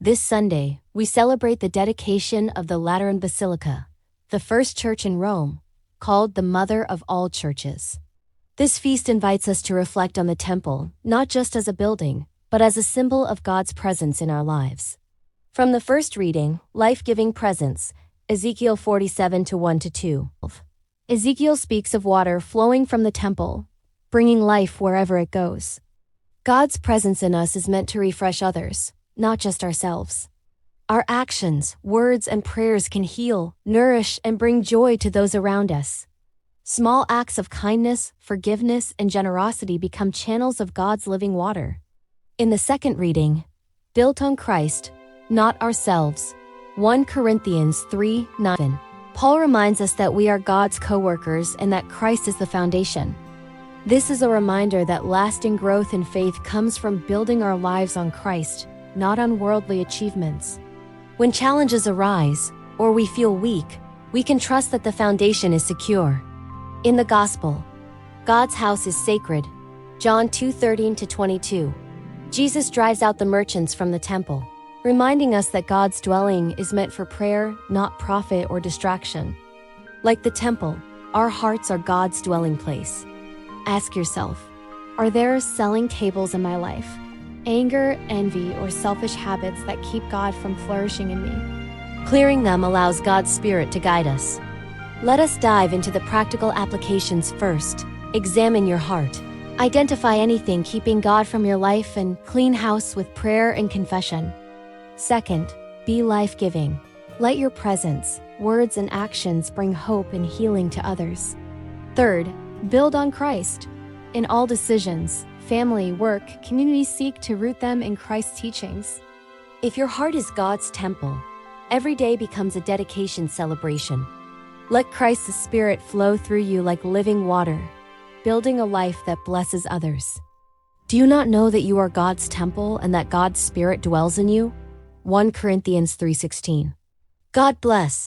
This Sunday, we celebrate the dedication of the Lateran Basilica, the first church in Rome, called the Mother of all Churches. This feast invites us to reflect on the temple, not just as a building, but as a symbol of God's presence in our lives. From the first reading, Life-Giving Presence, Ezekiel 47 1-2. Ezekiel speaks of water flowing from the temple, bringing life wherever it goes. God's presence in us is meant to refresh others, not just ourselves. Our actions, words, and prayers can heal, nourish, and bring joy to those around us. Small acts of kindness, forgiveness, and generosity become channels of God's living water. In the second reading, Built on Christ, not ourselves, 1 Corinthians 3:9. Paul reminds us that we are God's co-workers and that Christ is the foundation. This is a reminder that lasting growth in faith comes from building our lives on Christ, not on worldly achievements. When challenges arise, or we feel weak, we can trust that the foundation is secure. In the Gospel, God's house is sacred, John 2:13-22. Jesus drives out the merchants from the temple, reminding us that God's dwelling is meant for prayer, not profit or distraction. Like the temple, our hearts are God's dwelling place. Ask yourself, are there selling tables in my life? Anger, envy, or selfish habits that keep God from flourishing in me? Clearing them allows God's Spirit to guide us. Let us dive into the practical applications first. Examine your heart. Identify anything keeping God from your life and clean house with prayer and confession. Second, be life-giving. Let your presence, words, and actions bring hope and healing to others. Third, build on Christ. In all decisions, family, work, community, seek to root them in Christ's teachings. If your heart is God's temple, every day becomes a dedication celebration. Let Christ's Spirit flow through you like living water, building a life that blesses others. Do you not know that you are God's temple and that God's Spirit dwells in you? 1 Corinthians 3:16. God bless.